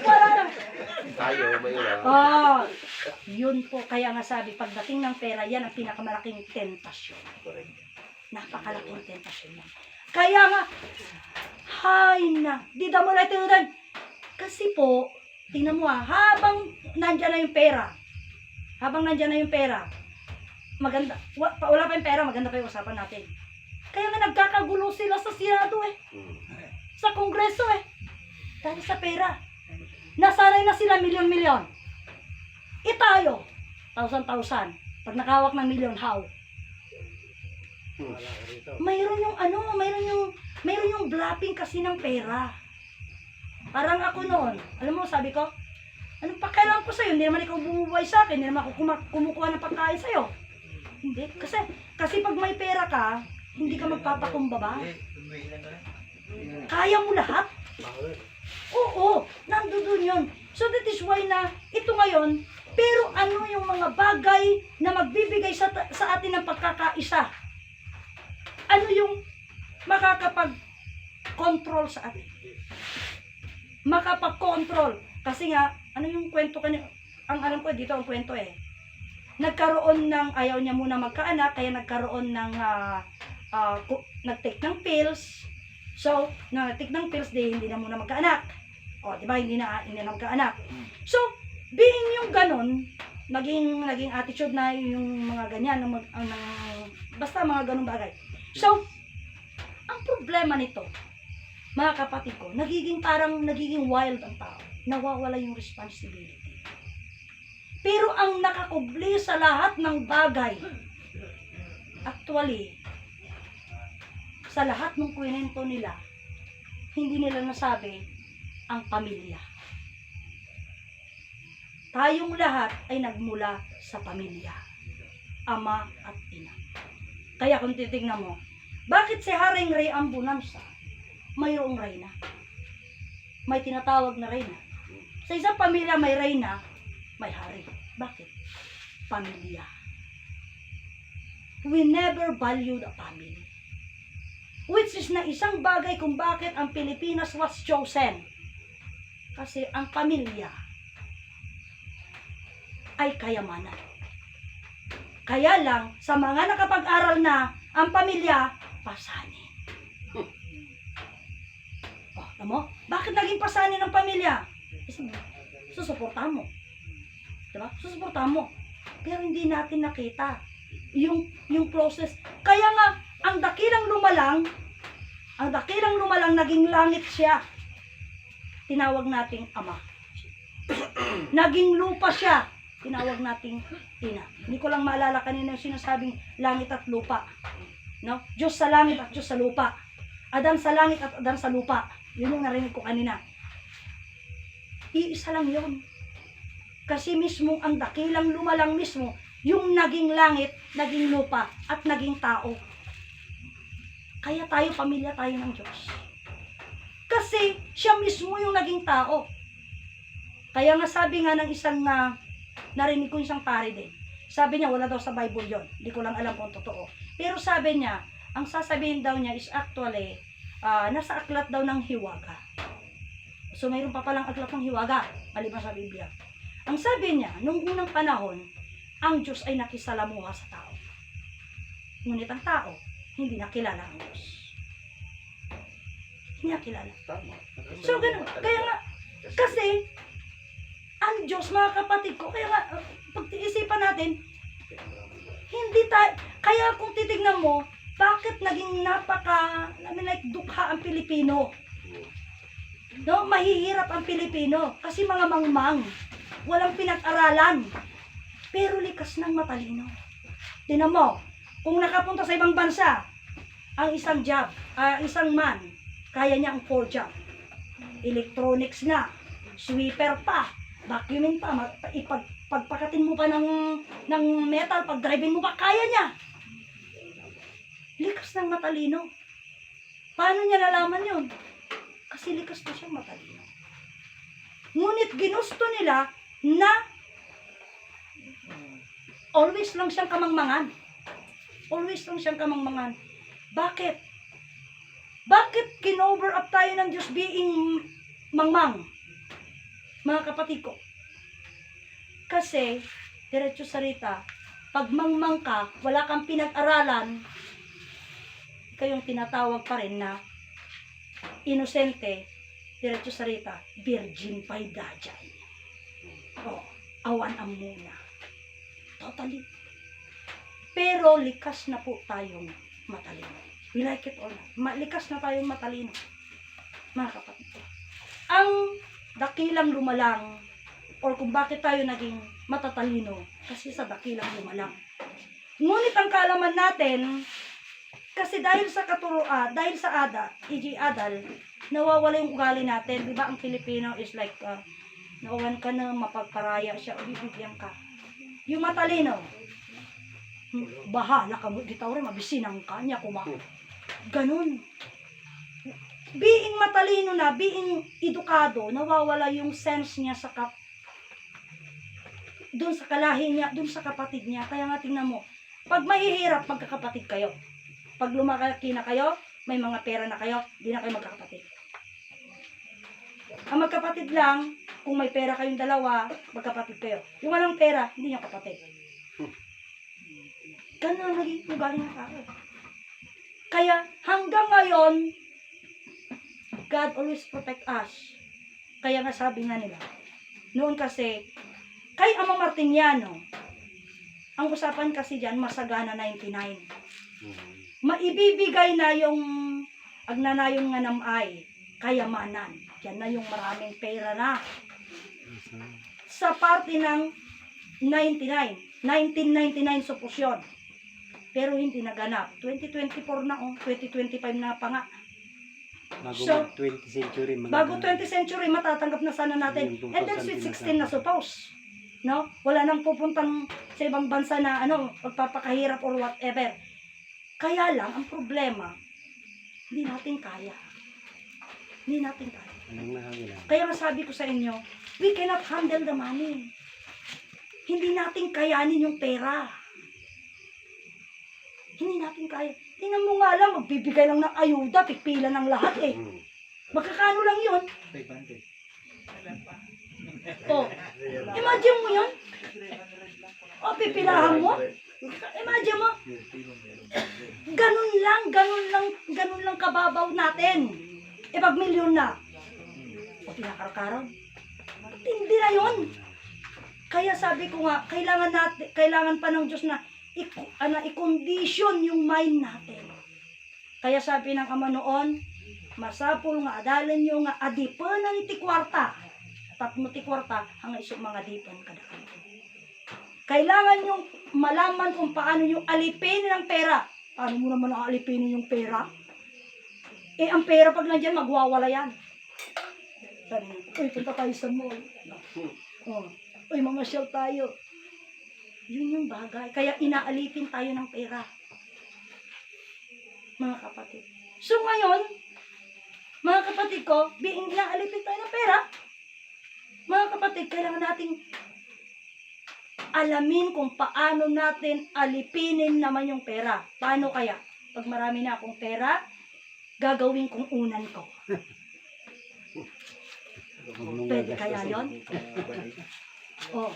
Wala nang. Tayo, mayroon. Yun po. Kaya nga sabi, pagdating ng pera, yan ang pinakamalaking tentasyon. Correct. Napakalaking tentasyon yan. Kaya nga, di mo lang tinudan. Kasi po, tingnan mo habang nandyan na yung pera, maganda, wala pa yung pera, maganda pa yung usapan natin. Kaya nga nagkakagulo sila sa Senado eh, Mm. sa Kongreso eh. Dahil sa pera. Nasanay na sila milyon-milyon. Tayo, thousand. Pag nakahawak ng milyon, how? Mayroon yung mayroon yung blapping kasi ng pera. Parang ako noon, alam mo, sabi ko, anong pakialam ko sa'yo? Hindi naman ikaw bumubuhay sa akin, hindi naman ako kumukuha ng pagkain sa'yo. Hindi, kasi pag may pera ka, hindi ka magpapakumbaba. Kaya mo lahat. Oo, nandoon yun. So that is why na ito ngayon, pero ano yung mga bagay na magbibigay sa atin ng pagkakaisa? Ano yung makakapag-control sa atin? Makapag-control. Kasi nga, ano yung kwento kanina? Ang alam ko dito, ang kwento nagkaroon ng, ayaw niya muna magkaanak, kaya nagkaroon ng, nag-take ng pills. So, nag-take ng pills, hindi na muna magkaanak. O, di ba, hindi na magkaanak. So, being yung ganon, naging attitude na yung mga ganyan, basta mga ganong bagay. So, ang problema nito, mga kapatid ko, nagiging wild ang tao. Nawawala yung responsibility. Pero ang nakakubli sa lahat ng bagay, actually, sa lahat ng kwento nila, hindi nila nasabi ang pamilya. Tayong lahat ay nagmula sa pamilya. Ama at ina. Kaya kung titignan mo, bakit si Haring Ray Ambunanza mayroong reyna? May tinatawag na reyna. Sa isang pamilya may reyna, may hari. Bakit? Pamilya. We never valued a family. Which is na isang bagay kung bakit ang Pilipinas was chosen. Kasi ang pamilya ay kayamanan. Kaya lang, sa mga nakapag-aral na, ang pamilya, pasanin. Alam mo? Bakit naging pasanin ng pamilya? Kasi susuportahan mo. Diba? Susuportahan mo. Pero hindi natin nakita yung process. Kaya nga, ang dakilang lumalang, naging langit siya. Tinawag nating ama. Naging lupa siya. Tinawag nating ina. Hindi ko lang maalala kanina yung sinasabing langit at lupa. No? Diyos sa langit at Diyos sa lupa. Adan sa langit at Adan sa lupa. Yun yung narinig ko kanina. Iisa lang yun. Kasi mismo ang dakilang lumalang mismo, yung naging langit, naging lupa, at naging tao. Kaya tayo, pamilya tayo ng Diyos. Kasi siya mismo yung naging tao. Kaya nga sabi nga ng isang narinig ko isang pare din. Sabi niya, wala daw sa Bible yon. Hindi ko lang alam kung totoo. Pero sabi niya, ang sasabihin daw niya is actually, nasa aklat daw ng hiwaga. So mayroon pa palang aklat ng hiwaga, maliban sa Biblia. Ang sabi niya, nung unang panahon, ang Diyos ay nakisalamuha sa tao. Ngunit ang tao, hindi nakilala ang Diyos. Hindi nakilala. Tama. So ganun. Kaya nga, kasi, ang Diyos, mga kapatid ko, kaya nga, pag-iisipan natin, hindi tayo, kaya kung titignan mo, bakit naging dukha ang Pilipino? No, mahihirap ang Pilipino, kasi mga mangmang, walang pinag-aralan, pero likas ng matalino. Tingnan mo, kung nakapunta sa ibang bansa, ang isang job, isang man, kaya niya ang 4 job. Electronics na, sweeper pa, vacuuming pa, pagpakatin mo pa ng metal, pag-driving mo pa, kaya niya. Likas ng matalino. Paano niya nalaman yun? Kasi likas na siyang matalino. Ngunit ginusto nila na always lang siyang kamangmangan. Always lang siyang kamangmangan. Bakit? Bakit kinover up tayo ng Diyos being mangmang? Mga kapatid ko. Kasi, diretso sarita, pag mangmang ka, wala kang pinag-aralan, kayong tinatawag pa rin na inosente, diretso sarita, virgin pa'y dajay. O, awan ang muna. Totally. Pero likas na po tayong matalino. We like it or not. Likas na tayong matalino. Mga kapatid. Ang dakilang lumalang or kung bakit tayo naging matatalino kasi sa dakilang lumalang. Ngunit ang kaalaman natin, kasi dahil sa dahil sa adal, nawawala yung ugali natin. Di ba ang Pilipino is like, nawawan ka na, mapagparaya siya, o bibigyan ka. Yung matalino, bahala ka mo, dito rin, mabisinang ka niya, ganun. Being matalino na, being edukado, nawawala yung sense niya sa doon sa kalahi niya, doon sa kapatid niya. Kaya nga tingnan mo, pag mahihirap, magkakapatid kayo. Pag lumaki na kayo, may mga pera na kayo, di na kayo magkakapatid. Ang magkapatid lang, kung may pera kayong dalawa, magkapatid kayo. Yung walang pera, hindi niyo kapatid. Ganun ang naging ugali ng tao. Kaya hanggang ngayon, God always protect us. Kaya nga sabi nga nila, noon kasi, kay Ama Martiniano, ang usapan kasi dyan, masagana 99. Maibibigay na yung agnanayong nga namay, kayamanan. Yan na yung maraming pera na. Sa parte ng 1999 supposyon. Pero hindi naganap. 2024 na, 2025 na pa nga. Bago So, 20th century. Bago 20th century, matatanggap na sana natin. Yung And then sweet 16 na suppose. No? Wala nang pupuntang sa ibang bansa na magpapakahirap or whatever. Kaya lang, ang problema, hindi natin kaya. Hindi natin kaya. Anong nahangin? Kaya nga sabi ko sa inyo, we cannot handle the money. Hindi natin kayanin yung pera. Hindi natin kaya. Tingnan mo nga lang, magbibigay lang ng ayuda, pipila ng lahat eh. Magkakano lang yun? 500. Oh, imagine mo yun? O, pipilahan mo? Imagine mo? Ganun lang kababaw natin. E pag milyon na, o pinakaraw-karaw. Hindi na yun. Kaya sabi ko nga, kailangan pa ng Diyos na i-condition yung mind natin. Kaya sabi ng Ama noon, masapul nga adalan nyo nga adipan ng tikwarta. Tatmo tikwarta, ang isang mga dipan kada kayo. Kailangan nyo malaman kung paano yung alipinin ng pera. Paano mo naman ang alipinin yung pera? Eh, ang pera pag nandyan, magwawala yan. Sabi niya, uy, punta tayo sa mall. Oh, uy, mamasyal tayo. Yun yung bagay. Kaya inaalipin tayo ng pera. Mga kapatid. So ngayon, mga kapatid ko, being inaalipin tayo ng pera, mga kapatid, kailangan nating alamin kung paano natin alipinin naman yung pera. Paano kaya? Pag marami na akong pera, gagawin kong unan ko. Pwede kaya yun? Oh.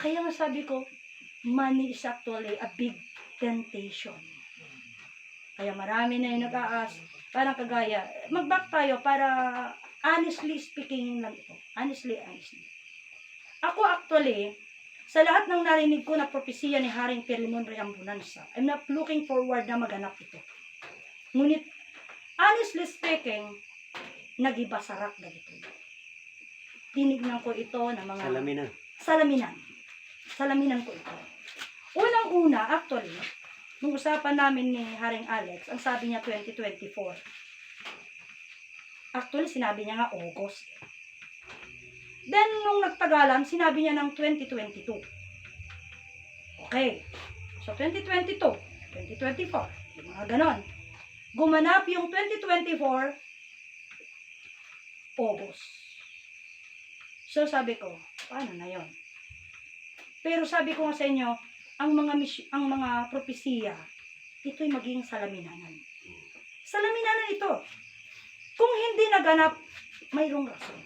Kaya nga sabi ko, money is actually a big temptation. Kaya marami na yung nag-aas. Parang kagaya, mag-back tayo para honestly speaking lang ito. Honestly. Ako actually, sa lahat ng narinig ko na propesiya ni Haring Philemon Reyang Bonanza, I'm not looking forward na maganap ito. Ngunit, honestly speaking, nagiba sarak na ito. Tinignan ko ito ng mga salaminan ko ito. Unang-una, actually, nung usapan namin ni Haring Alex, ang sabi niya 2024. Actually, sinabi niya nga August. Then, nung nagtagalan, sinabi niya ng 2022. Okay. So, 2022, 2024, yung mga ganon. Gumanap yung 2024, August. So, sabi ko, paano na yon? Pero sabi ko nga sa inyo, ang mga propesiya, ito'y maging salaminanan. Salaminanan ito. Kung hindi naganap, mayroong rason.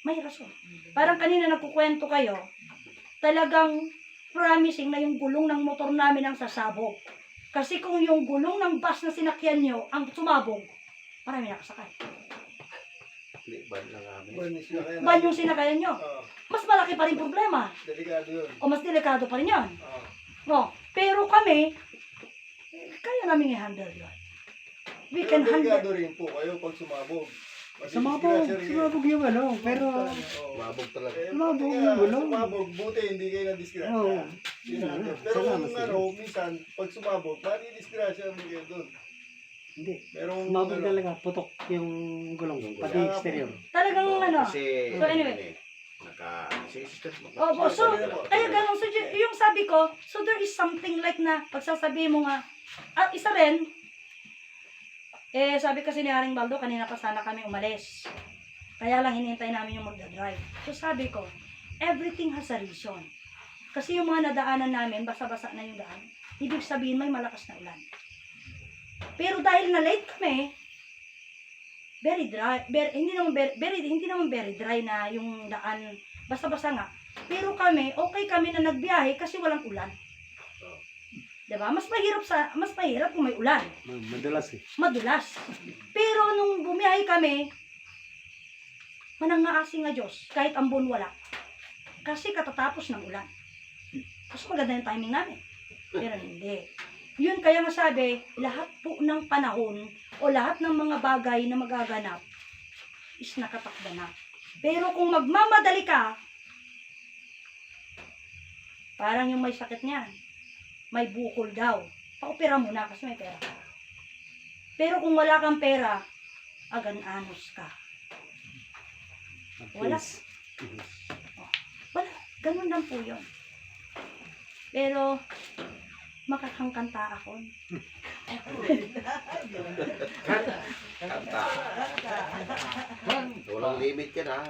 May rason. Parang kanina nagkukwento kayo, talagang promising na yung gulong ng motor namin ang sasabog. Kasi kung yung gulong ng bus na sinakyan nyo ang sumabog, marami nakasakay. Ban lang amin. Ban yung sinakayan nyo. Mas malaki pa rin problema. Delikado yun. O mas delikado pa rin yun. No, pero kami, kaya namin i-handle yun. We can handle. Delikado rin po kayo pag sumabog. Sumabog yung ano, pero Mabog talaga. Sumabog yung gulong. Sumabog, buti hindi kayo na-disgrasya. Oo. Yun ang- Oo. Pero Salamat kung sa ano, minsan, pag sumabog, madi-disgrasya rin kayo doon. hindi. Merong Sumabog ano, talaga, putok yung gulong, pati Kaya- exterior. Talagang ano. Kasi, So, anyway. naka-assistant mo. Opo, so, kaya ganun. So, yung sabi ko, so there is something like na, pagsasabihin mo nga, isa rin, sabi kasi ni Haring Baldo, kanina pa sana kami umalis. Kaya lang hinihintay namin yung magdadrive. So sabi ko, everything has a reason. Kasi yung mga nadaanan namin, basa-basa na yung daan, ibig sabihin may malakas na ulan. Pero dahil na late kami, very dry, hindi naman very dry na yung daan, basa-basa nga. Pero kami, okay kami na nagbiyahe kasi walang ulan. Diba? Mas mahirap kung may ulan. Madulas eh. Madulas. Pero nung bumiyahe kami, manangaasi nga Diyos, kahit ambon wala. Kasi katatapos ng ulan. Mas maganda yung timing namin. Pero hindi. Yun kaya masabi, lahat po ng panahon o lahat ng mga bagay na magaganap is nakatakda na. Pero kung magmamadali ka, parang yung may sakit niyan, may bukol daw. Pa-opera mo na kasi may pera ka. Pero kung wala kang pera, agan-anos ka. Wala. Wala. Ganun lang po yun. Pero, makakangkanta ako. Kanta. Walang limit yan ha.